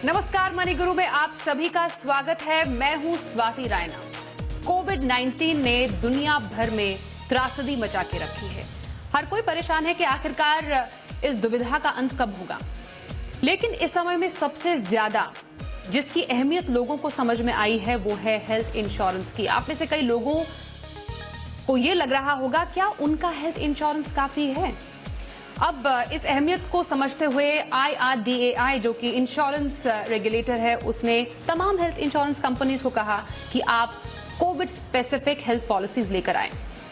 नमस्कार, मनी गुरु में आप सभी का स्वागत है। मैं हूं स्वाति रायना। कोविड-19 ने दुनिया भर में त्रासदी मचा के रखी है। हर कोई परेशान है कि आखिरकार इस दुविधा का अंत कब होगा। लेकिन इस समय में सबसे ज्यादा जिसकी अहमियत लोगों को समझ में आई है वो है हेल्थ इंश्योरेंस की। आप में से कई लोगों को ये लग रहा होगा क्या उनका हेल्थ इंश्योरेंस काफी है। अब इस अहमियत को समझते हुए IRDAI जो कि इंश्योरेंस रेगुलेटर है, उसने तमाम हेल्थ इंश्योरेंस कंपनीज को कहा कि आप कोविड स्पेसिफिक हेल्थ पॉलिसीज लेकर आएं।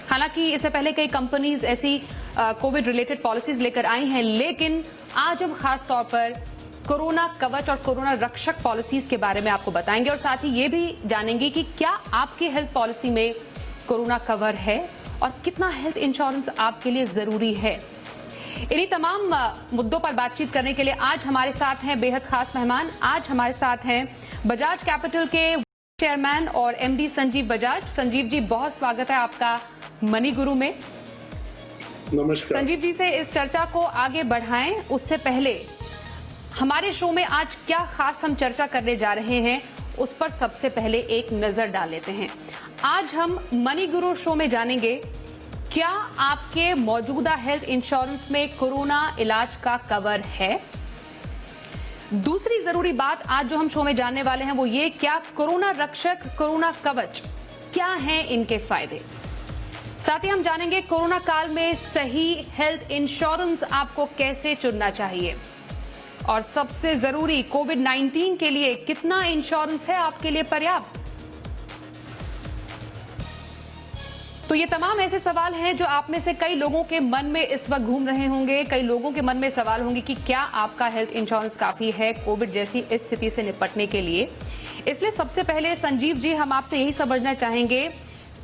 हालांकि इससे पहले कई कंपनीज ऐसी कोविड रिलेटेड पॉलिसीज लेकर आई हैं, लेकिन आज हम खास तौर पर कोरोना कवच और कोरोना रक्षक पॉलिसीज के बारे में आपको बताएंगे और साथ ही ये भी जानेंगे कि क्या आपकी हेल्थ पॉलिसी में कोरोना कवर है और कितना हेल्थ इंश्योरेंस आपके लिए जरूरी है। इन्हीं तमाम मुद्दों पर बातचीत करने के लिए आज हमारे साथ हैं बेहद खास मेहमान। आज हमारे साथ हैं बजाज कैपिटल के चेयरमैन और MD संजीव बजाज। संजीव जी, बहुत स्वागत है आपका मनी गुरु में। नमस्कार। संजीव जी से इस चर्चा को आगे बढ़ाएं उससे पहले हमारे शो में आज क्या खास हम चर्चा करने जा रहे हैं उस पर सबसे पहले एक नजर डाल लेते हैं। आज हम मनी गुरु शो में जानेंगे क्या आपके मौजूदा हेल्थ इंश्योरेंस में कोरोना इलाज का कवर है। दूसरी जरूरी बात आज जो हम शो में जानने वाले हैं वो ये, क्या कोरोना रक्षक कोरोना कवच क्या हैं इनके फायदे। साथ ही हम जानेंगे कोरोना काल में सही हेल्थ इंश्योरेंस आपको कैसे चुनना चाहिए और सबसे जरूरी कोविड-19 के लिए कितना इंश्योरेंस है आपके लिए पर्याप्त। तो ये तमाम ऐसे सवाल हैं जो आप में से कई लोगों के मन में इस वक्त घूम रहे होंगे। कई लोगों के मन में सवाल होंगे कि क्या आपका हेल्थ इंश्योरेंस काफी है कोविड जैसी स्थिति से निपटने के लिए। इसलिए सबसे पहले संजीव जी, हम आपसे यही समझना चाहेंगे,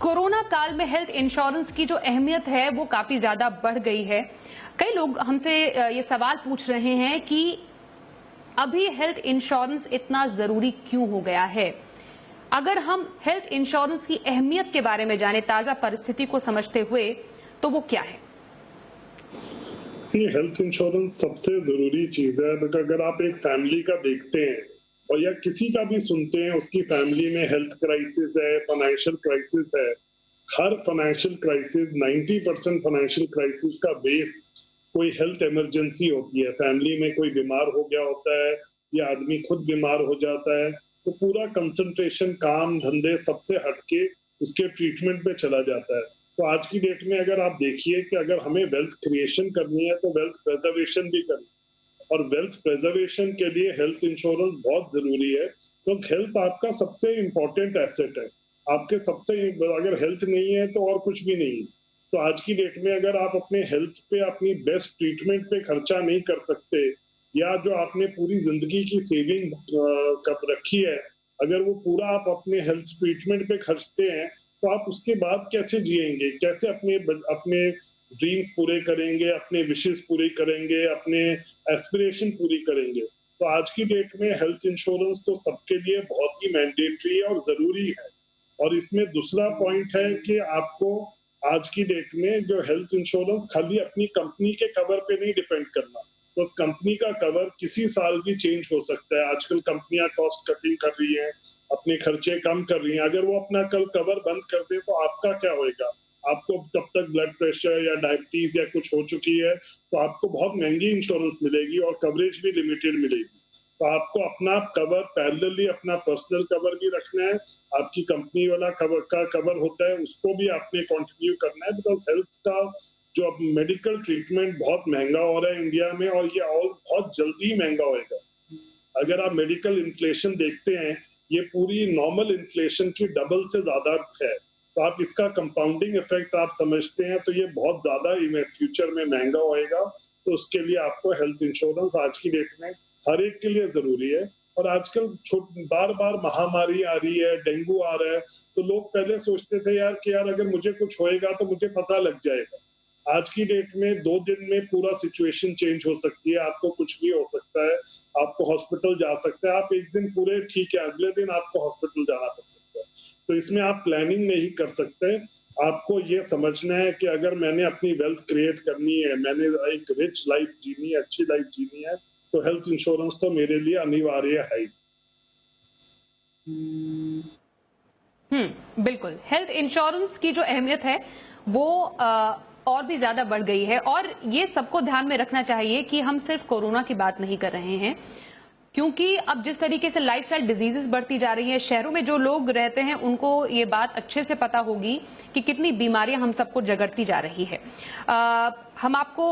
कोरोना काल में हेल्थ इंश्योरेंस की जो अहमियत है वो काफी ज्यादा बढ़ गई है। कई लोग हमसे ये सवाल पूछ रहे हैं कि अभी हेल्थ इंश्योरेंस इतना जरूरी क्यों हो गया है। अगर हम हेल्थ इंश्योरेंस की अहमियत के बारे में जाने ताजा परिस्थिति को समझते हुए, तो वो क्या है। हेल्थ इंश्योरेंस सबसे जरूरी चीज है। अगर आप एक फैमिली का देखते हैं और या किसी का भी सुनते हैं, उसकी फैमिली में हेल्थ क्राइसिस है, फाइनेंशियल क्राइसिस है। हर फाइनेंशियल क्राइसिस 90% फाइनेंशियल क्राइसिस का बेस कोई हेल्थ इमरजेंसी होती है। फैमिली में कोई बीमार हो गया होता है या आदमी खुद बीमार हो जाता है, तो पूरा कंसंट्रेशन काम धंधे सबसे हटके उसके ट्रीटमेंट पे चला जाता है। तो आज की डेट में अगर आप देखिए कि अगर हमें वेल्थ क्रिएशन करनी है तो वेल्थ प्रिजर्वेशन भी करनी है, और वेल्थ प्रिजर्वेशन के लिए हेल्थ इंश्योरेंस बहुत जरूरी है। तो हेल्थ आपका सबसे इंपॉर्टेंट एसेट है। आपके सबसे, अगर हेल्थ नहीं है तो और कुछ भी नहीं है। तो आज की डेट में अगर आप अपने हेल्थ पे अपनी बेस्ट ट्रीटमेंट पे खर्चा नहीं कर सकते, या जो आपने पूरी जिंदगी की सेविंग कब रखी है, अगर वो पूरा आप अपने हेल्थ ट्रीटमेंट पे खर्चते हैं, तो आप उसके बाद कैसे जिएंगे, कैसे अपने अपने ड्रीम्स पूरे करेंगे, अपने विशेस पूरी करेंगे, अपने एस्पिरेशन पूरी करेंगे। तो आज की डेट में हेल्थ इंश्योरेंस तो सबके लिए बहुत ही मैंडेटरी है और जरूरी है। और इसमें दूसरा पॉइंट है कि आपको आज की डेट में जो हेल्थ इंश्योरेंस खाली अपनी कंपनी के कवर पे नहीं डिपेंड करना। तो उस कंपनी का कवर किसी साल भी चेंज हो सकता है। आजकल कंपनियां कॉस्ट कटिंग कर रही हैं, अपने खर्चे कम कर रही हैं। अगर वो अपना कल कवर बंद कर दे तो आपका क्या होएगा। आपको तब तक ब्लड प्रेशर या डायबिटीज या कुछ हो चुकी है तो आपको बहुत महंगी इंश्योरेंस मिलेगी और कवरेज भी लिमिटेड मिलेगी। तो आपको अपना कवर पैरेलली अपना पर्सनल कवर भी रखना है, आपकी कंपनी वाला कवर होता है उसको भी आपने कंटिन्यू करना है। बिकॉज हेल्थ का जो अब मेडिकल ट्रीटमेंट बहुत महंगा हो रहा है इंडिया में, और ये और बहुत जल्दी महंगा होएगा। अगर आप मेडिकल इन्फ्लेशन देखते हैं, ये पूरी नॉर्मल इन्फ्लेशन की डबल से ज्यादा है। तो आप इसका कंपाउंडिंग इफेक्ट आप समझते हैं, तो ये बहुत ज्यादा फ्यूचर में महंगा होएगा। तो उसके लिए आपको हेल्थ इंश्योरेंस आज की डेट में हर एक के लिए जरूरी है। और आजकल बार बार महामारी आ रही है, डेंगू आ रहा है, तो लोग पहले सोचते थे यार कि यार अगर मुझे कुछ होएगा तो मुझे पता लग जाएगा। आज की डेट में 2 दिन में पूरा सिचुएशन चेंज हो सकती है। आपको कुछ भी हो सकता है, आपको हॉस्पिटल जा सकता है। आप एक दिन पूरे ठीक है, अगले दिन आपको हॉस्पिटल जाना पड़ सकता है। तो इसमें आप प्लानिंग नहीं कर सकते। आपको ये समझना है कि अगर मैंने अपनी वेल्थ क्रिएट करनी है, मैंने एक रिच लाइफ जीनी है, अच्छी लाइफ जीनी है, तो हेल्थ इंश्योरेंस तो मेरे लिए अनिवार्य है। बिल्कुल। हेल्थ इंश्योरेंस की जो अहमियत है वो और भी ज्यादा बढ़ गई है, और ये सबको ध्यान में रखना चाहिए कि हम सिर्फ कोरोना की बात नहीं कर रहे हैं, क्योंकि अब जिस तरीके से लाइफस्टाइल डिजीजेस बढ़ती जा रही है, शहरों में जो लोग रहते हैं उनको ये बात अच्छे से पता होगी कि कितनी बीमारियां हम सबको जगड़ती जा रही है। हम आपको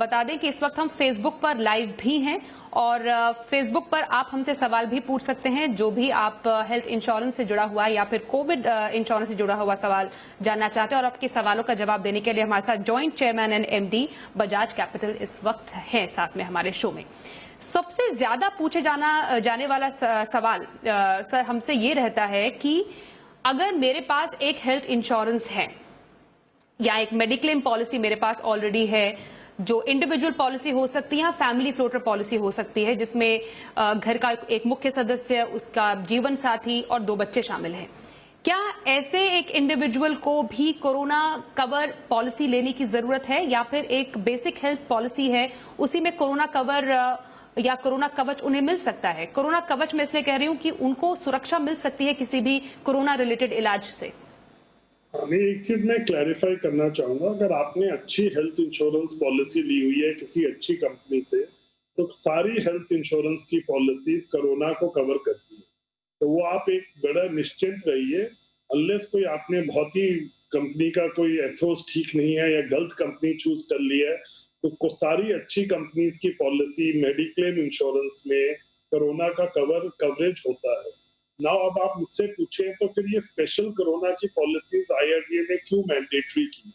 बता दें कि इस वक्त हम फेसबुक पर लाइव भी हैं, और फेसबुक पर आप हमसे सवाल भी पूछ सकते हैं, जो भी आप हेल्थ इंश्योरेंस से जुड़ा हुआ या फिर कोविड इंश्योरेंस से जुड़ा हुआ सवाल जानना चाहते हैं। और आपके सवालों का जवाब देने के लिए हमारे साथ joint chairman and MD Bajaj capital इस वक्त है साथ में हमारे शो में। सबसे ज्यादा पूछे जाने वाला सवाल सर हमसे ये रहता है कि अगर मेरे पास एक हेल्थ इंश्योरेंस है या एक मेडिक्लेम पॉलिसी मेरे पास ऑलरेडी है, जो इंडिविजुअल पॉलिसी हो सकती है या फैमिली फ्लोटर पॉलिसी हो सकती है, जिसमें घर का एक मुख्य सदस्य, उसका जीवन साथी और 2 बच्चे शामिल हैं, क्या ऐसे एक इंडिविजुअल को भी कोरोना कवर पॉलिसी लेने की जरूरत है, या फिर एक बेसिक हेल्थ पॉलिसी है उसी में कोरोना कवर या कोरोना कवच उन्हें मिल सकता है? कोरोना कवच मैं इसलिए कह रही हूं कि उनको सुरक्षा मिल सकती है किसी भी कोरोना रिलेटेड इलाज से। एक चीज मैं क्लैरिफाई करना चाहूंगा, अगर आपने अच्छी हेल्थ इंश्योरेंस पॉलिसी ली हुई है किसी अच्छी कंपनी से, तो सारी हेल्थ इंश्योरेंस की पॉलिसीज कोरोना को कवर करती है, तो वो आप एक बड़ा निश्चिंत रहिए। अनलेस कोई आपने बहुत ही कंपनी का कोई एथोस ठीक नहीं है या गलत कंपनी चूज कर ली है, तो सारी अच्छी कंपनीज की पॉलिसी मेडिक्लेम इंश्योरेंस में कोरोना का कवरेज होता है। नाउ अब आप मुझसे पूछें तो फिर ये स्पेशल कोरोना की पॉलिसीज आईआरडीए ने क्यों मैंडेटरी की?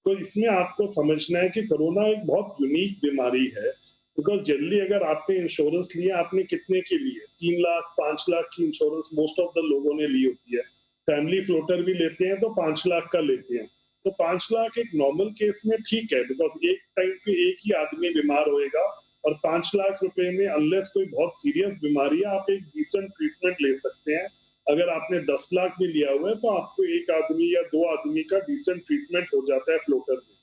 तो इसमें आपको समझना है कि कोरोना एक बहुत यूनिक बीमारी है, बिकॉज जनरली अगर आपने इंश्योरेंस लिया, आपने कितने की ली है? 3 लाख 5 लाख की इंश्योरेंस मोस्ट ऑफ द लोगों ने ली होती है। फैमिली फ्लोटर भी लेते हैं तो 5 लाख का लेते हैं। तो 5 लाख एक नॉर्मल केस में ठीक है, बिकॉज एक टाइम पे एक ही आदमी बीमार होएगा, और 5 लाख रुपए में अनलेस कोई बहुत सीरियस बीमारी है आप एक डिसेंट ट्रीटमेंट ले सकते हैं। अगर आपने 10 लाख भी लिया हुआ है तो आपको एक आदमी या 2 आदमी का डिसेंट ट्रीटमेंट हो जाता है फ्लोटर में।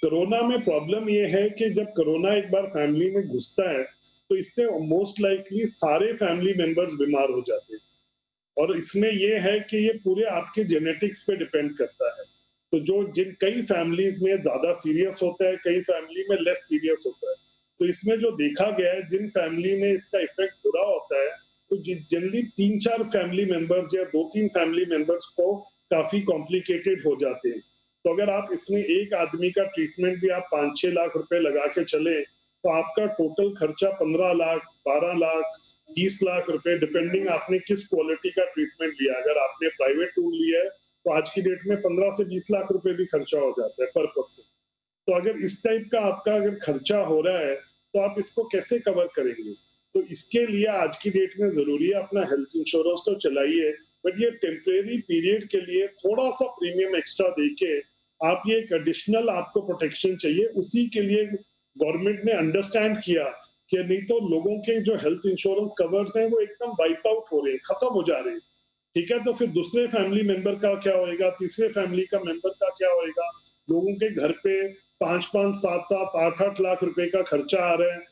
कोरोना में प्रॉब्लम ये है कि जब कोरोना एक बार फैमिली में घुसता है तो इससे मोस्ट लाइकली सारे फैमिली मेंबर्स बीमार हो जाते हैं, और इसमें ये है कि ये पूरे आपके जेनेटिक्स पे डिपेंड करता है। तो जो कई फैमिलीज में ज्यादा सीरियस होता है, कई फैमिली में लेस सीरियस होता है। तो इसमें जो देखा गया है, जिन फैमिली में इसका इफेक्ट बुरा होता है तो जनरली 3-4 फैमिली मेंबर्स या 2-3 फैमिली मेंबर्स को काफी कॉम्प्लिकेटेड हो जाते हैं। तो अगर आप इसमें एक आदमी का ट्रीटमेंट भी आप 5-6 लाख रुपए लगा के चले तो आपका टोटल खर्चा 15 लाख 12 लाख 20 लाख रुपए, डिपेंडिंग आपने किस क्वालिटी का ट्रीटमेंट लिया। अगर आपने प्राइवेट टूल लिया है तो आज की डेट में 15 से 20 लाख रुपए भी खर्चा हो जाता है पर पर्सन। तो अगर इस टाइप का आपका अगर खर्चा हो रहा है तो आप इसको कैसे कवर करेंगे? तो इसके लिए आज की डेट में जरूरी है अपना हेल्थ इंश्योरेंस तो चलाइए, बट ये टेम्परेरी पीरियड के लिए थोड़ा सा प्रीमियम एक्स्ट्रा देके आप ये एक एडिशनल आपको प्रोटेक्शन चाहिए। उसी के लिए गवर्नमेंट ने अंडरस्टैंड किया कि नहीं तो लोगों के जो हेल्थ इंश्योरेंस कवर्स हैं वो एकदम वाइप आउट हो रहे हैं, खत्म हो जा रहे हैं। ठीक है, तो फिर दूसरे फैमिली मेंबर का क्या होएगा, तीसरे फैमिली का मेंबर का क्या होएगा? लोगों के घर पे 5-5, 7-7, 8-8 लाख रुपए का खर्चा आ रहा है।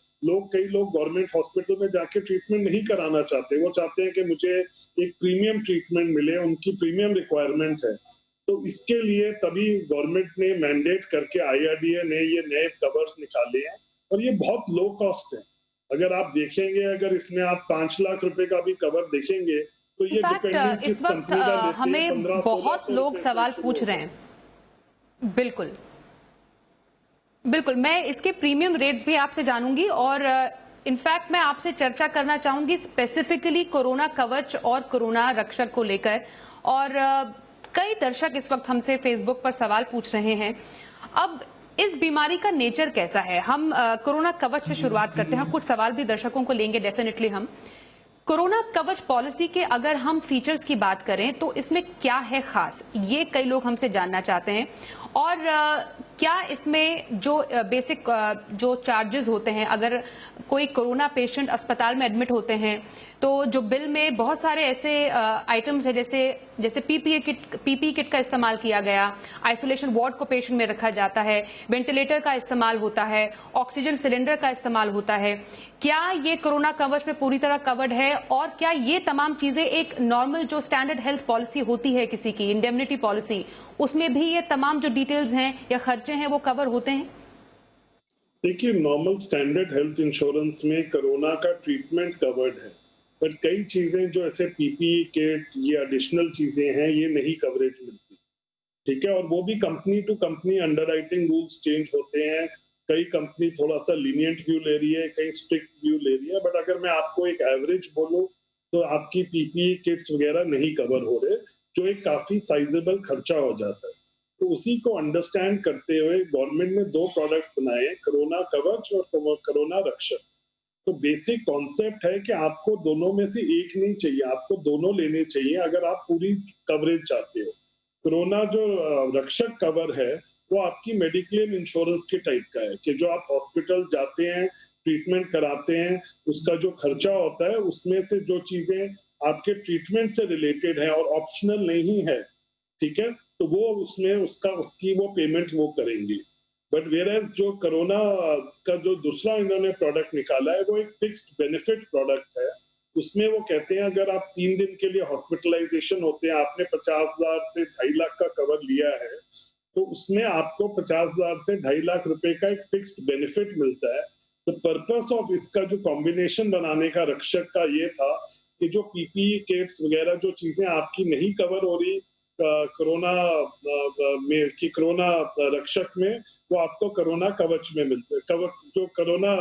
कई लोग गवर्नमेंट हॉस्पिटल में जाके ट्रीटमेंट नहीं कराना चाहते, वो चाहते हैं कि मुझे एक प्रीमियम ट्रीटमेंट मिले, उनकी प्रीमियम रिक्वायरमेंट है। तो इसके लिए तभी गवर्नमेंट ने मैंडेट करके आईआरडीए ने ये नए कवर्स निकाले हैं, और ये बहुत लो कॉस्ट है। अगर आप देखेंगे, अगर इसमें आप 5 लाख रुपए का भी कवर देखेंगे तो ये डिपेंडिंग इस वक्त हमें बहुत लोग सवाल पूछ रहे हैं। बिल्कुल बिल्कुल, मैं इसके प्रीमियम रेट्स भी आपसे जानूंगी, और इनफैक्ट मैं आपसे चर्चा करना चाहूंगी स्पेसिफिकली कोरोना कवच और कोरोना रक्षक को लेकर। और कई दर्शक इस वक्त हमसे फेसबुक पर सवाल पूछ रहे हैं। अब इस बीमारी का नेचर कैसा है? हम कोरोना कवच से शुरुआत करते हैं, कुछ सवाल भी दर्शकों को लेंगे डेफिनेटली हम। कोरोना कवच पॉलिसी के अगर हम फीचर्स की बात करें तो इसमें क्या है खास, ये कई लोग हमसे जानना चाहते हैं। और क्या इसमें जो बेसिक जो चार्जेस होते हैं, अगर कोई कोरोना पेशेंट अस्पताल में एडमिट होते हैं तो जो बिल में बहुत सारे ऐसे आइटम्स है, जैसे पीपीई किट का इस्तेमाल किया गया, आइसोलेशन वार्ड को पेशेंट में रखा जाता है, वेंटिलेटर का इस्तेमाल होता है, ऑक्सीजन सिलेंडर का इस्तेमाल होता है, क्या ये कोरोना कवच में पूरी तरह कवर्ड है? और क्या ये तमाम चीजें एक नॉर्मल जो स्टैंडर्ड हेल्थ पॉलिसी होती है किसी की, इंडेमनिटी पॉलिसी, उसमें भी ये तमाम जो डिटेल्स हैं या खर्चे हैं वो कवर होते हैं? देखिए, नॉर्मल स्टैंडर्ड हेल्थ इंश्योरेंस में कोरोना का ट्रीटमेंट कवर्ड है, बट कई चीजें जो ऐसे पीपीई किट, ये एडिशनल चीजें हैं, ये नहीं कवरेज मिलती। ठीक है, और वो भी company to company underwriting rules change होते हैं। कई कंपनी थोड़ा सा लीनियंट व्यू ले रही है, कई स्ट्रिक्ट व्यू ले रही है, बट अगर मैं आपको एक एवरेज बोलूं तो आपकी पीपीई किट्स वगैरह नहीं कवर हो रहे, जो एक काफी साइजेबल खर्चा हो जाता है। तो उसी को अंडरस्टैंड करते हुए गवर्नमेंट ने 2 प्रोडक्ट्स बनाए, कोरोना कवच और कोरोना रक्षक। तो बेसिक कॉन्सेप्ट है कि आपको दोनों में से एक नहीं चाहिए, आपको दोनों लेने चाहिए अगर आप पूरी कवरेज चाहते हो। कोरोना जो रक्षक कवर है वो आपकी मेडिक्लेम इंश्योरेंस के टाइप का है कि जो आप हॉस्पिटल जाते हैं, ट्रीटमेंट कराते हैं, उसका जो खर्चा होता है उसमें से जो चीजें आपके ट्रीटमेंट से रिलेटेड है और ऑप्शनल नहीं है, ठीक है, तो वो उसमें उसकी वो पेमेंट वो करेंगे। बट वेयर जो कोरोना का जो दूसरा इन्होंने प्रोडक्ट निकाला है वो एक फिक्स्ड बेनिफिट प्रोडक्ट है। उसमें वो कहते हैं अगर आप 3 दिन के लिए हॉस्पिटलाइजेशन होते हैं, आपने 50,000 से 2.5 लाख का कवर लिया है, तो उसमें आपको 50,000 से 2.5 लाख रुपए का एक फिक्स्ड बेनिफिट मिलता है। तो पर्पस ऑफ इसका जो कॉम्बिनेशन बनाने का रक्षक का ये था कि जो पीपीई किट्स वगैरह जो चीजें आपकी नहीं कवर हो रही कोरोना में की कोरोना रक्षक में, वो आपको कोरोना कवच में मिलते हैं। कवच जो कोरोना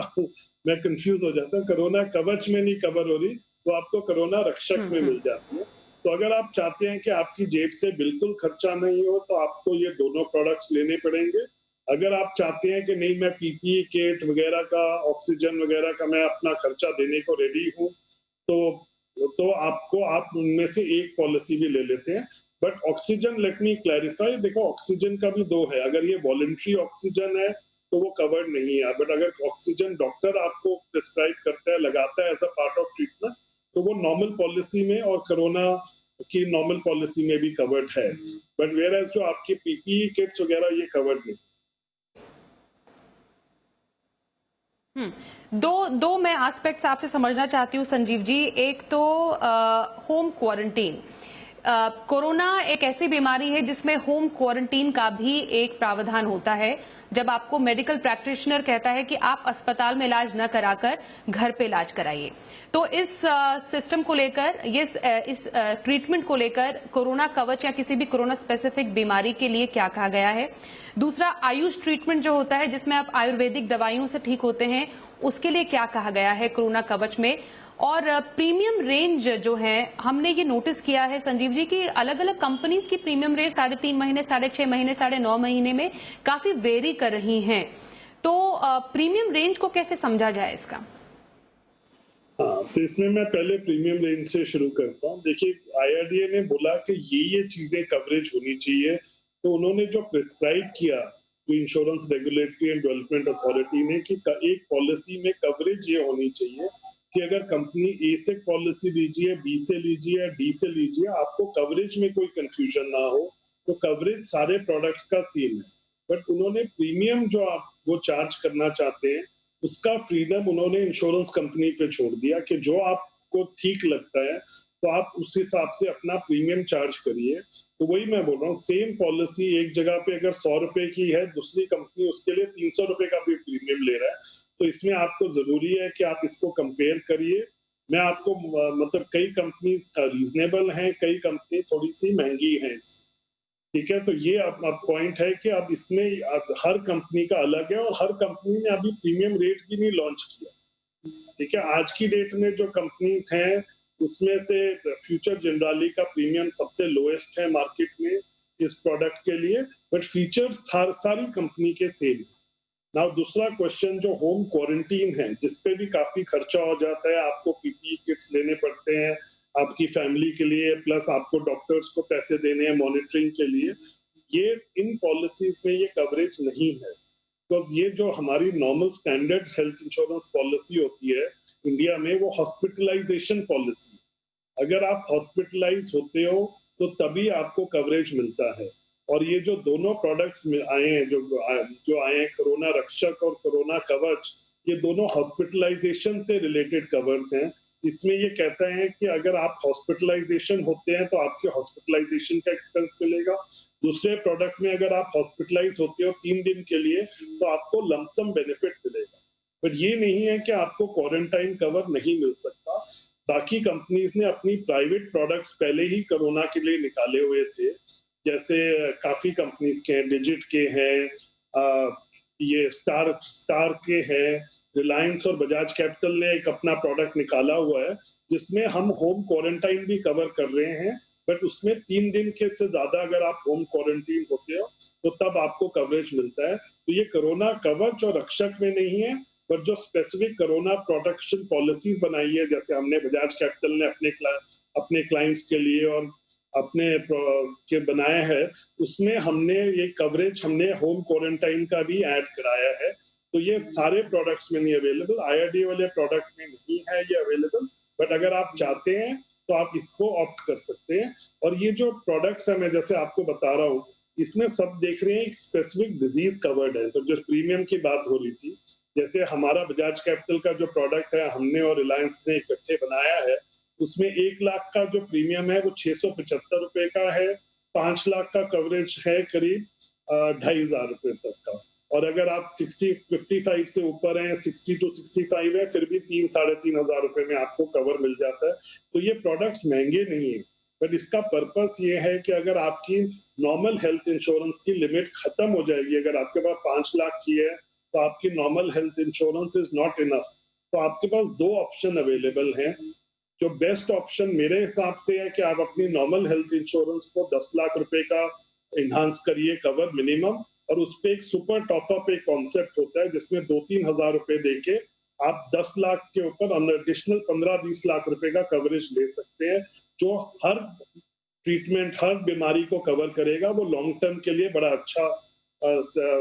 मैं कंफ्यूज हो जाता हूँ, कोरोना कवच में नहीं कवर हो रही, वो आपको कोरोना रक्षक में मिल जाती है। तो अगर आप चाहते हैं कि आपकी जेब से बिल्कुल खर्चा नहीं हो तो आपको ये दोनों प्रोडक्ट्स लेने पड़ेंगे। अगर आप चाहते हैं कि नहीं, मैं पीपीई किट वगैरह का, ऑक्सीजन वगैरह का मैं अपना खर्चा देने को रेडी हूँ, तो आपको आप उनमें से एक पॉलिसी भी ले लेते हैं। But oxygen, let me clarify, देखो ऑक्सीजन का भी 2 है। अगर ये वॉलंटरी ऑक्सीजन है तो वो कवर्ड नहीं है, बट अगर ऑक्सीजन डॉक्टर आपको प्रिस्क्राइब करता है, लगाता है as a part of treatment, तो वो नॉर्मल पॉलिसी में और कोरोना की नॉर्मल पॉलिसी में भी कवर्ड है। बट वेयर एज जो आपकी पीपीई किट्स वगैरह ये कवर्ड नहीं। दो मैं एस्पेक्ट्स आपसे समझना चाहती हूँ संजीव जी। एक तो होम क्वारंटीन। कोरोना एक ऐसी बीमारी है जिसमें होम क्वारंटीन का भी एक प्रावधान होता है। जब आपको मेडिकल प्रैक्टिशनर कहता है कि आप अस्पताल में इलाज न कराकर घर पे इलाज कराइए, तो इस सिस्टम को लेकर, इस ट्रीटमेंट को लेकर कोरोना कवच या किसी भी कोरोना स्पेसिफिक बीमारी के लिए क्या कहा गया है? दूसरा, आयुष ट्रीटमेंट जो होता है जिसमें आप आयुर्वेदिक दवाइयों से ठीक होते हैं, उसके लिए क्या कहा गया है कोरोना कवच में? और प्रीमियम रेंज जो है, हमने ये नोटिस किया है संजीव जी कि अलग अलग कंपनीज की प्रीमियम रेंज 3.5 महीने, 6.5 महीने, 9.5 महीने में काफी वेरी कर रही हैं। तो प्रीमियम रेंज को कैसे समझा जाए इसका? हाँ, तो इसमें मैं पहले प्रीमियम रेंज से शुरू करता हूँ। देखिए, आईआरडीए ने बोला कि ये चीजें कवरेज होनी चाहिए, तो उन्होंने जो प्रिस्क्राइब किया, जो insurance regulatory and development authority ने, कि एक पॉलिसी में कवरेज ये होनी चाहिए कि अगर कंपनी ए से पॉलिसी लीजिए, बी से लीजिए या डी से लीजिए, आपको कवरेज में कोई कंफ्यूजन ना हो। तो कवरेज सारे प्रोडक्ट्स का सेम है, बट उन्होंने प्रीमियम जो आप वो चार्ज करना चाहते हैं उसका फ्रीडम उन्होंने इंश्योरेंस कंपनी पे छोड़ दिया कि जो आपको ठीक लगता है तो आप उस हिसाब से अपना प्रीमियम चार्ज करिए। तो वही मैं बोल रहा हूँ, सेम पॉलिसी एक जगह पे अगर 100 रुपए की है, दूसरी कंपनी उसके लिए 300 रुपए का भी प्रीमियम ले रहा है, तो इसमें आपको जरूरी है कि आप इसको कंपेयर करिए। मैं आपको मतलब कई कंपनीज रीजनेबल हैं, कई कंपनी थोड़ी सी महंगी हैं, ठीक है। तो ये अब पॉइंट है कि अब इसमें हर कंपनी का अलग है और हर कंपनी ने अभी प्रीमियम रेट भी नहीं लॉन्च किया, ठीक है। आज की डेट में जो कंपनीज हैं उसमें से फ्यूचर जनरली का प्रीमियम सबसे लोएस्ट है मार्केट में इस प्रोडक्ट के लिए, बट फीचर्स सारी कंपनी के सेम है। नाउ दूसरा क्वेश्चन जो होम क्वारंटीन है, जिसपे भी काफी खर्चा हो जाता है, आपको पीपीई किट्स लेने पड़ते हैं आपकी फैमिली के लिए, प्लस आपको डॉक्टर्स को पैसे देने हैं मॉनिटरिंग के लिए। ये इन पॉलिसीज में ये कवरेज नहीं है। तो ये जो हमारी normal standard health insurance policy होती है इंडिया में, वो हॉस्पिटलाइजेशन पॉलिसी। अगर आप हॉस्पिटलाइज होते हो तो तभी आपको कवरेज मिलता है। और ये जो दोनों प्रोडक्ट्स में आए हैं, जो आए हैं, कोरोना रक्षक और कोरोना कवच, ये दोनों हॉस्पिटलाइजेशन से रिलेटेड कवर्स हैं। इसमें ये कहता है कि अगर आप हॉस्पिटलाइजेशन होते हैं तो आपके हॉस्पिटलाइजेशन का एक्सपेंस मिलेगा। दूसरे प्रोडक्ट में अगर आप हॉस्पिटलाइज होते हो 3 दिन के लिए तो आपको लमसम बेनिफिट मिलेगा। पर ये नहीं है कि आपको क्वारंटाइन कवर नहीं मिल सकता। बाकी कंपनीज ने अपनी प्राइवेट प्रोडक्ट्स पहले ही कोरोना के लिए निकाले हुए थे, जैसे काफी कंपनीज के हैं, डिजिट के हैं, ये स्टार के हैं, रिलायंस और बजाज कैपिटल ने एक अपना प्रोडक्ट निकाला हुआ है जिसमें हम होम क्वारंटाइन भी कवर कर रहे हैं। बट उसमें 3 दिन के से ज्यादा अगर आप होम क्वारंटीन होते हो तो तब आपको कवरेज मिलता है। तो ये कोरोना कवच और रक्षक में नहीं है, पर जो स्पेसिफिक कोरोना प्रोटेक्शन पॉलिसीज बनाई है, जैसे हमने बजाज कैपिटल ने अपने क्लाइंट्स के लिए और अपने के बनाया है, उसमें हमने ये कवरेज हमने होम क्वारंटाइन का भी ऐड कराया है। तो ये सारे प्रोडक्ट्स में नहीं अवेलेबल, आईआरडी वाले प्रोडक्ट में नहीं है ये अवेलेबल। बट अगर आप चाहते हैं तो आप इसको ऑप्ट कर सकते हैं। और ये जो प्रोडक्ट्स है, मैं जैसे आपको बता रहा हूँ, इसमें सब देख रहे हैं एक स्पेसिफिक डिजीज कवर्ड है। तो जो प्रीमियम की बात हो रही थी, जैसे हमारा बजाज कैपिटल का जो प्रोडक्ट है, हमने और रिलायंस ने इकट्ठे बनाया है, उसमें 1 लाख का जो प्रीमियम है वो 675 रुपए का है। 5 लाख का कवरेज है करीब 2,500 रुपए तक का। और अगर आप 55 से ऊपर हैं, 60 to 65 है, फिर भी 3-3,500 रुपए में आपको कवर मिल जाता है। तो ये प्रोडक्ट्स महंगे नहीं है, बट इसका पर्पस ये है कि अगर आपकी नॉर्मल हेल्थ इंश्योरेंस की लिमिट खत्म हो जाएगी, अगर आपके पास 5 लाख की है तो आपकी normal health insurance is not enough, तो आपके पास 2 ऑप्शन अवेलेबल हैं। जो बेस्ट ऑप्शन मेरे हिसाब से है कि आप अपनी नॉर्मल हेल्थ इंश्योरेंस को 10 लाख रुपए का इन्हांस करिए कवर मिनिमम, और उस पे एक सुपर टॉपअप एक कॉन्सेप्ट होता है जिसमें 2-3 हजार रुपए देके आप 10 लाख के ऊपर एडिशनल 15-20 लाख रुपए का कवरेज ले सकते हैं, जो हर ट्रीटमेंट, हर बीमारी को कवर करेगा। वो लॉन्ग टर्म के लिए बड़ा अच्छा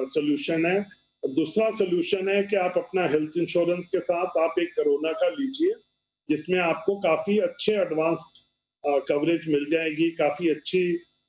सोल्यूशन है। दूसरा सोल्यूशन है कि आप अपना हेल्थ इंश्योरेंस के साथ आप एक कोरोना का लीजिए, जिसमें आपको काफी अच्छे एडवांस्ड कवरेज मिल जाएगी, काफी अच्छी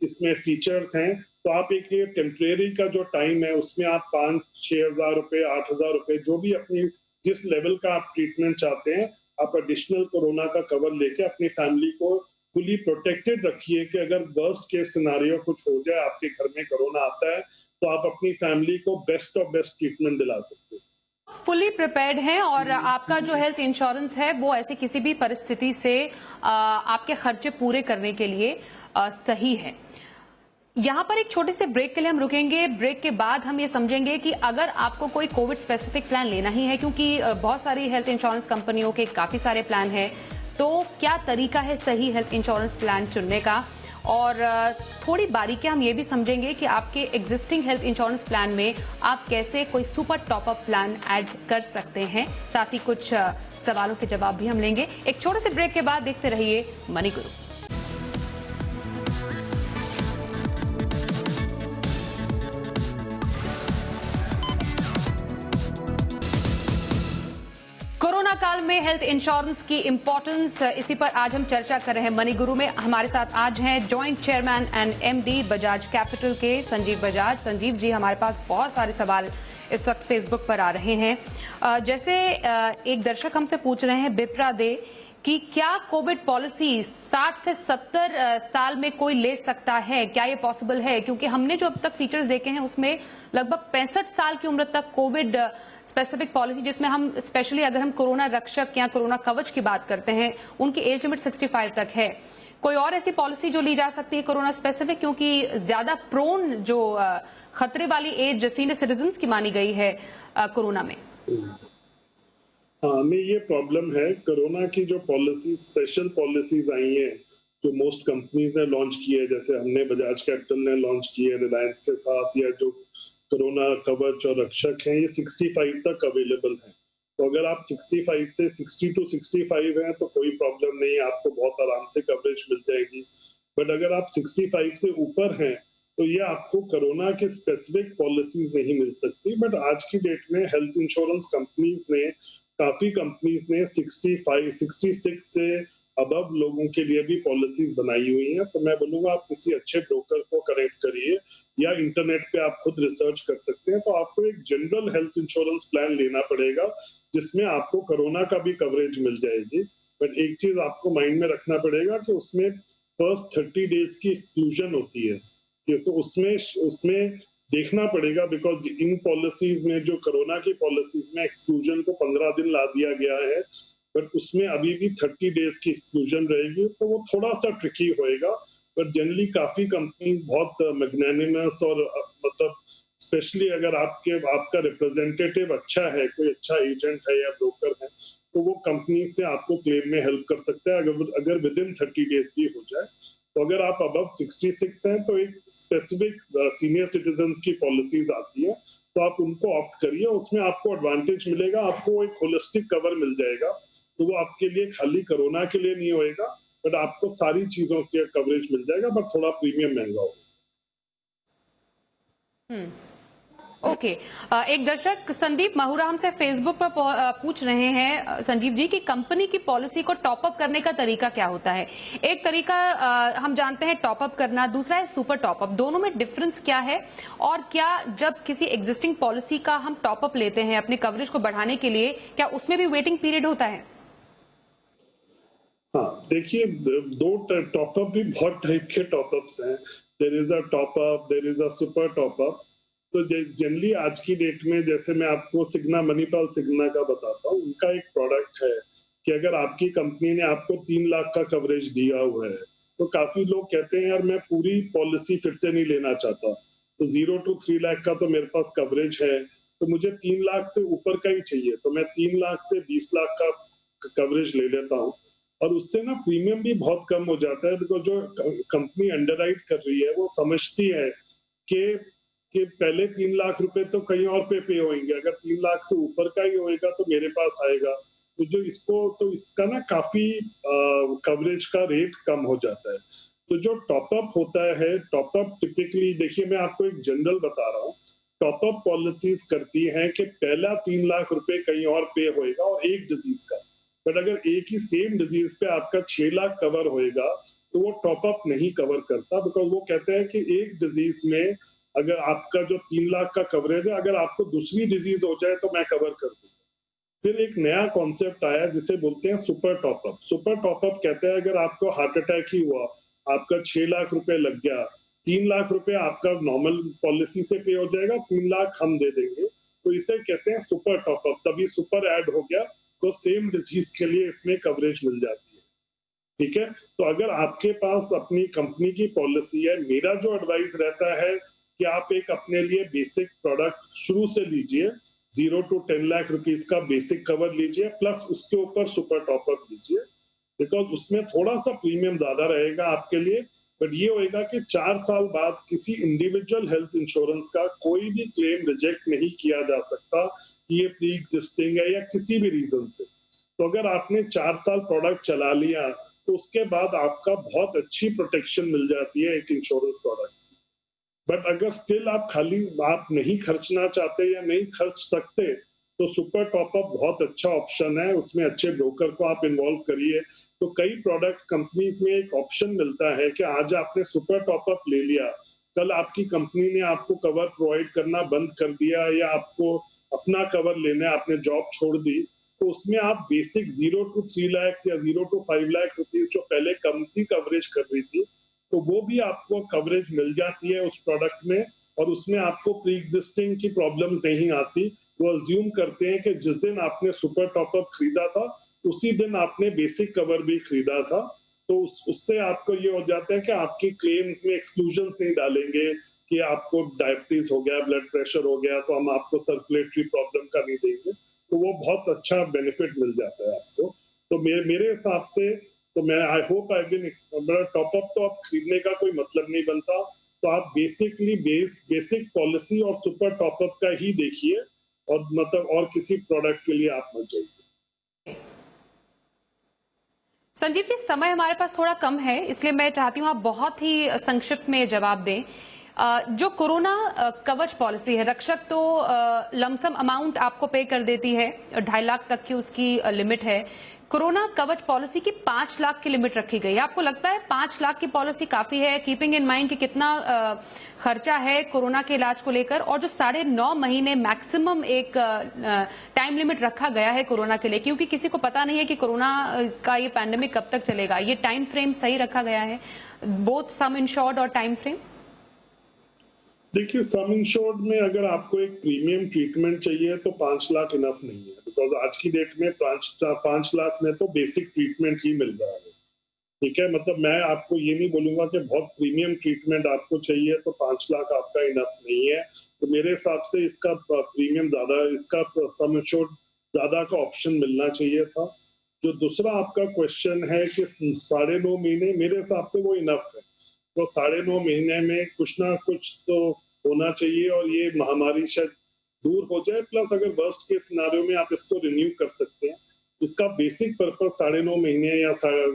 इसमें फीचर्स हैं। तो आप एक ये टेम्परेरी का जो टाइम है उसमें आप 5-6 हजार रुपए, 8,000 रुपए, जो भी अपनी जिस लेवल का आप ट्रीटमेंट चाहते हैं, आप एडिशनल कोरोना का कवर लेके अपनी फैमिली को फुली प्रोटेक्टेड रखिए कि अगर वर्स्ट केस सिनारियो कुछ हो जाए, आपके घर में कोरोना आता है, तो आप अपनी फैमिली को बेस्ट ऑफ बेस्ट ट्रीटमेंट दिला सकते हैं। फुली प्रिपेयर्ड हैं और आपका जो हेल्थ इंश्योरेंस है वो ऐसी किसी भी परिस्थिति से आपके खर्चे पूरे करने के लिए सही है। यहाँ पर एक छोटे से ब्रेक के लिए हम रुकेंगे। ब्रेक के बाद हम ये समझेंगे कि अगर आपको कोई कोविड स्पेसिफिक प्लान लेना ही है, क्योंकि बहुत सारी हेल्थ इंश्योरेंस कंपनियों के काफी सारे प्लान हैं, तो क्या तरीका है सही हेल्थ इंश्योरेंस प्लान चुनने का, और थोड़ी बारीकियां हम ये भी समझेंगे कि आपके एग्जिस्टिंग हेल्थ इंश्योरेंस प्लान में आप कैसे कोई सुपर टॉपअप प्लान ऐड कर सकते हैं। साथ ही कुछ सवालों के जवाब भी हम लेंगे। एक छोटे से ब्रेक के बाद देखते रहिए मनी गुरु। कोरोना काल में हेल्थ इंश्योरेंस की इंपॉर्टेंस, इसी पर आज हम चर्चा कर रहे हैं मनी गुरु में। हमारे साथ आज हैं joint chairman and MD Bajaj capital के संजीव बजाज। संजीव जी, हमारे पास बहुत सारे सवाल इस वक्त फेसबुक पर आ रहे हैं। जैसे एक दर्शक हमसे पूछ रहे हैं, बिप्रा दे, कि क्या कोविड पॉलिसी 60 से 70 साल में कोई ले सकता है? क्या ये पॉसिबल है? क्योंकि हमने जो अब तक फीचर्स देखे हैं उसमें लगभग 65 साल की उम्र तक कोविड स्पेसिफिक पॉलिसी, जिसमें हम स्पेशली अगर हम कोरोना रक्षक या कोरोना कवच की बात करते हैं, उनकी एज लिमिट 65 तक है। कोई और ऐसी पॉलिसी जो ली जा सकती है कोरोना स्पेसिफिक, क्योंकि ज्यादा प्रोन जो खतरे वाली एज सीनियर सिटीजन्स की मानी गई है कोरोना में? हाँ, नहीं, ये प्रॉब्लम है। कोरोना की जो पॉलिसी, स्पेशल पॉलिसीज आई हैं जो मोस्ट कंपनीज ने लॉन्च की है, जैसे हमने बजाज कैपिटल ने लॉन्च की है रिलायंस के साथ, या जो कोरोना कवच और रक्षक हैं, ये 65 तक अवेलेबल हैं। तो अगर आप 65 से 60 to 65 हैं तो कोई प्रॉब्लम नहीं है, आपको बहुत आराम से कवरेज मिल जाएगी। बट अगर आप 65 से ऊपर हैं तो ये आपको कोरोना के स्पेसिफिक पॉलिसीज नहीं मिल सकती, बट आज की डेट में हेल्थ इंश्योरेंस कंपनीज ने, काफी कंपनीज ने 65 66 से अबव लोगों के लिए भी पॉलिसीज बनाई हुई हैं। तो मैं बोलूंगा आप किसी अच्छे ब्रोकर को कनेक्ट करिए, या इंटरनेट पे आप खुद रिसर्च कर सकते हैं। तो आपको एक जनरल हेल्थ इंश्योरेंस प्लान लेना पड़ेगा जिसमें आपको कोरोना का भी कवरेज मिल जाएगी। बट एक चीज आपको माइंड में रखना पड़ेगा कि उसमें फर्स्ट 30 डेज की एक्सक्लूजन होती है, कि तो उसमें उसमें देखना पड़ेगा, बिकॉज इन पॉलिसीज में, जो कोरोना की पॉलिसीज में एक्सक्लूजन को 15 दिन ला दिया गया है, बट उसमें अभी भी 30 डेज की एक्सक्लूजन रहेगी, तो वो थोड़ा सा ट्रिकी होएगा। बट जनरली काफी कंपनीज बहुत मैग्नेनिमस और मतलब स्पेशली अगर आपका रिप्रेजेंटेटिव अच्छा है, कोई अच्छा एजेंट है या ब्रोकर है, तो वो कंपनी से आपको क्लेम में हेल्प कर सकता है, अगर विद इन 30 डेज भी हो जाए। तो अगर आप अबव 66 हैं तो एक स्पेसिफिक सीनियर सिटीजन की पॉलिसीज आती है, तो आप उनको ऑप्ट करिए। उसमें आपको एडवांटेज मिलेगा, आपको एक होलिस्टिक कवर मिल जाएगा। तो वो आपके लिए खाली कोरोना के लिए नहीं होएगा, बट आपको सारी चीजों के कवरेज मिल जाएगा, बट थोड़ा प्रीमियम महंगा होगा। ओके। एक दर्शक संदीप महुरा हमसे फेसबुक पर पूछ रहे हैं संजीव जी कि कंपनी की पॉलिसी को टॉपअप करने का तरीका क्या होता है। एक तरीका हम जानते हैं टॉपअप करना, दूसरा है सुपर टॉपअप। दोनों में डिफरेंस क्या है, और क्या जब किसी एग्जिस्टिंग पॉलिसी का हम टॉपअप लेते हैं अपने कवरेज को बढ़ाने के लिए, क्या उसमें भी वेटिंग पीरियड होता है? हाँ, देखिए, दो टॉपअप भी बहुत टाइप के टॉपअप्स हैं। There is a top up, there is a super top up. तो जनरली आज की डेट में, जैसे मैं आपको सिग्ना, मणिपाल सिग्ना का बताता हूँ, उनका एक प्रोडक्ट है कि अगर आपकी कंपनी ने आपको 3 लाख का कवरेज दिया हुआ है, तो काफी लोग कहते हैं यार मैं पूरी पॉलिसी फिर से नहीं लेना चाहता, तो 0 to 3 लाख का तो मेरे पास कवरेज है, तो मुझे 3 लाख से ऊपर का ही चाहिए, तो मैं 3 लाख से 20 लाख का कवरेज ले लेता हूँ। और उससे ना प्रीमियम भी बहुत कम हो जाता है, बिकॉज जो कंपनी अंडरराइट कर रही है वो समझती है कि पहले 3 लाख रुपए तो कहीं और पे होंगे, अगर 3 लाख से ऊपर का ही होएगा तो मेरे पास आएगा। तो जो इसको, तो इसका ना काफी कवरेज का रेट कम हो जाता है। तो जो टॉपअप होता है, टॉपअप टिपिकली, देखिए मैं आपको एक जनरल बता रहा हूँ, टॉपअप पॉलिसीज करती हैं कि पहला 3 लाख रुपए कहीं और पे होएगा और एक डिजीज का, बट अगर एक ही सेम डिजीज पे आपका 6 लाख कवर होएगा तो वो टॉपअप नहीं कवर करता, बिकॉज वो कहते हैं कि एक डिजीज में अगर आपका जो 3 लाख का कवरेज है, अगर आपको दूसरी डिजीज हो जाए तो मैं कवर कर दूंगा। फिर एक नया कॉन्सेप्ट आया जिसे बोलते हैं सुपर टॉपअप। सुपर टॉपअप कहते हैं अगर आपको हार्ट अटैक ही हुआ, आपका 6 लाख रुपए लग गया, 3 लाख रुपए आपका नॉर्मल पॉलिसी से पे हो जाएगा, 3 लाख हम दे देंगे, तो इसे कहते हैं सुपर टॉपअप। तभी सुपर ऐड हो गया, तो सेम डिजीज के लिए इसमें कवरेज मिल जाती है। ठीक है, तो अगर आपके पास अपनी कंपनी की पॉलिसी है, मेरा जो एडवाइस रहता है कि आप एक अपने लिए बेसिक प्रोडक्ट शुरू से लीजिए, 0 to 10 लाख रुपीस का बेसिक कवर लीजिए, प्लस उसके ऊपर सुपर टॉपअप लीजिए, बिकॉज उसमें थोड़ा सा प्रीमियम ज्यादा रहेगा आपके लिए। बट ये होएगा कि 4 साल बाद किसी इंडिविजुअल हेल्थ इंश्योरेंस का कोई भी क्लेम रिजेक्ट नहीं किया जा सकता कि ये प्री एग्जिस्टिंग है या किसी भी रीजन से। तो अगर आपने 4 साल प्रोडक्ट चला लिया, तो उसके बाद आपका बहुत अच्छी प्रोटेक्शन मिल जाती है एक इंश्योरेंस प्रोडक्ट। बट अगर स्टिल आप नहीं खर्चना चाहते या नहीं खर्च सकते, तो सुपर टॉपअप बहुत अच्छा ऑप्शन है। उसमें अच्छे ब्रोकर को आप इन्वॉल्व करिए। तो कई प्रोडक्ट कंपनीज में एक ऑप्शन मिलता है कि आज आपने सुपर टॉपअप ले लिया, कल आपकी कंपनी ने आपको कवर प्रोवाइड करना बंद कर दिया, या आपको अपना कवर लेना है, आपने जॉब छोड़ दी, तो उसमें आप बेसिक 0 to 3 लाख या 0 to 5 लाख रुपीज जो पहले कंपनी कवरेज कर रही थी, तो वो भी आपको कवरेज मिल जाती है उस प्रोडक्ट में, और उसमें आपको प्री एग्जिस्टिंग की प्रॉब्लम्स नहीं आती। वो अज्यूम करते हैं कि जिस दिन आपने सुपर टॉपअप खरीदा था उसी दिन आपने बेसिक कवर भी खरीदा था, तो उससे आपको ये हो जाता है कि आपकी क्लेम्स में एक्सक्लूजन्स नहीं डालेंगे कि आपको डायबिटीज हो गया, ब्लड प्रेशर हो गया, तो हम आपको सर्कुलेटरी प्रॉब्लम का नहीं देंगे। तो वो बहुत अच्छा बेनिफिट मिल जाता है आपको। तो मेरे हिसाब से, तो मैं I hope I been, top up तो आप खरीदने का कोई मतलब नहीं बनता, तो आप बेसिकली बेसिक पॉलिसी और सुपर टॉपअप का ही देखिए, और मतलब और किसी प्रोडक्ट के लिए आप मत जाइए। संजीव जी, समय हमारे पास थोड़ा कम है, इसलिए मैं चाहती हूँ आप बहुत ही संक्षिप्त में जवाब दें। जो कोरोना कवच पॉलिसी है, रक्षक तो लमसम अमाउंट आपको पे कर देती है, 2.5 लाख तक की उसकी लिमिट है। कोरोना कवच पॉलिसी की 5 लाख की लिमिट रखी गई है। आपको लगता है 5 लाख की पॉलिसी काफी है, कीपिंग इन माइंड कि कितना खर्चा है कोरोना के इलाज को लेकर, और जो 9.5 महीने मैक्सिमम एक टाइम लिमिट रखा गया है कोरोना के लिए, क्योंकि किसी को पता नहीं है कि कोरोना का ये पैंडेमिक कब तक चलेगा, ये टाइम फ्रेम सही रखा गया है, बोथ सम इंश्योर्ड और टाइम फ्रेम? देखिए, सम इंश्योर्ड में अगर आपको एक प्रीमियम ट्रीटमेंट चाहिए तो 5 लाख इनफ नहीं है, बिकॉज आज की डेट में 5 लाख में तो बेसिक ट्रीटमेंट ही मिल रहा है। ठीक है, मतलब मैं आपको ये नहीं बोलूंगा कि बहुत प्रीमियम ट्रीटमेंट आपको चाहिए तो 5 लाख आपका इनफ नहीं है। तो मेरे हिसाब से इसका प्रीमियम ज्यादा, इसका सम इंश्योर्ड ज्यादा का ऑप्शन मिलना चाहिए था। जो दूसरा आपका क्वेश्चन है कि 9.5 महीने, मेरे हिसाब से वो इनफ है। तो 9.5 महीने में कुछ ना कुछ तो होना चाहिए और ये महामारी शायद दूर हो जाए। प्लस अगर वर्स्ट केस सिनारियो में आप इसको रिन्यू कर सकते हैं। इसका बेसिक पर्पस 9.5 महीने या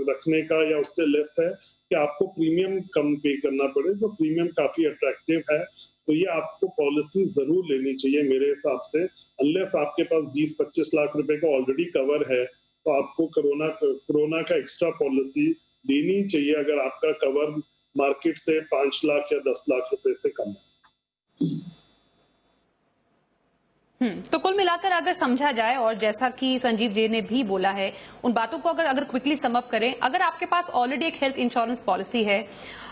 रखने का या उससे लेस है कि आपको प्रीमियम कम पे करना पड़े, जो प्रीमियम काफी अट्रैक्टिव है। तो ये आपको पॉलिसी जरूर लेनी चाहिए मेरे हिसाब से, अनलेस आपके पास 20-25 लाख रुपए का ऑलरेडी कवर है तो आपको कोरोना का एक्स्ट्रा पॉलिसी लेनी चाहिए अगर आपका कवर मार्केट से 5 लाख या 10 लाख रुपए से कम है। तो कुल मिलाकर अगर समझा जाए, और जैसा कि संजीव जी ने भी बोला है, उन बातों को अगर क्विकली सम अप करें, अगर आपके पास ऑलरेडी एक हेल्थ इंश्योरेंस पॉलिसी है,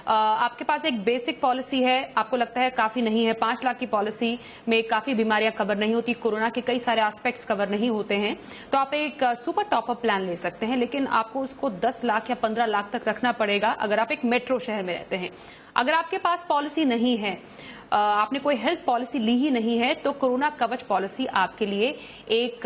आपके पास एक बेसिक पॉलिसी है, आपको लगता है काफी नहीं है, 5 लाख की पॉलिसी में काफी बीमारियां कवर नहीं होती, कोरोना के कई सारे एस्पेक्ट्स कवर नहीं होते हैं, तो आप एक सुपर टॉपअप प्लान ले सकते हैं, लेकिन आपको उसको 10 लाख या 15 लाख तक रखना पड़ेगा अगर आप एक मेट्रो शहर में रहते हैं। अगर आपके पास पॉलिसी नहीं है, आपने कोई हेल्थ पॉलिसी ली ही नहीं है, तो कोरोना कवच पॉलिसी आपके लिए एक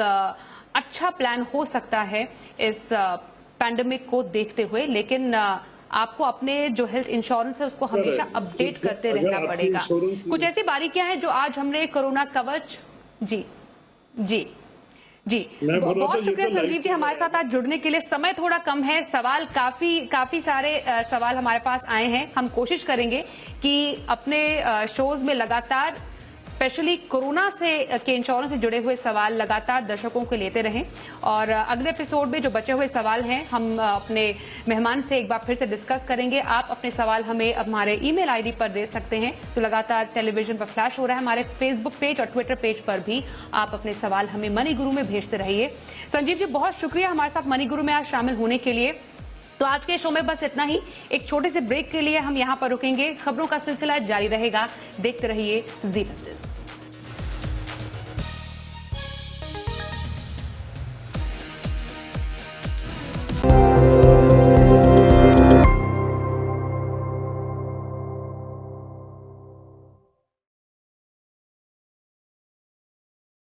अच्छा प्लान हो सकता है इस पैंडेमिक को देखते हुए, लेकिन आपको अपने जो हेल्थ इंश्योरेंस है उसको हमेशा अपडेट करते रहना पड़ेगा। कुछ ऐसी बारीकियां हैं जो आज हमने कोरोना कवच जी बहुत शुक्रिया संजीव जी हमारे साथ आज जुड़ने के लिए। समय थोड़ा कम है, सवाल काफी सारे सवाल हमारे पास आए हैं। हम कोशिश करेंगे कि अपने शोज में लगातार स्पेशली कोरोना के इंश्योरेंस से जुड़े हुए सवाल लगातार दर्शकों के लेते रहें, और अगले एपिसोड में जो बचे हुए सवाल हैं हम अपने मेहमान से एक बार फिर से डिस्कस करेंगे। आप अपने सवाल हमें हमारे ईमेल आईडी पर दे सकते हैं जो लगातार टेलीविजन पर फ्लैश हो रहा है। हमारे फेसबुक पेज और ट्विटर पेज पर भी आप अपने सवाल हमें मनी गुरु में भेजते रहिए। संजीव जी बहुत शुक्रिया हमारे साथ मनी गुरु में आज शामिल होने के लिए। तो आज के शो में बस इतना ही। एक छोटे से ब्रेक के लिए हम यहाँ पर रुकेंगे, खबरों का सिलसिला जारी रहेगा। देखते रहिए जी बिजनेस।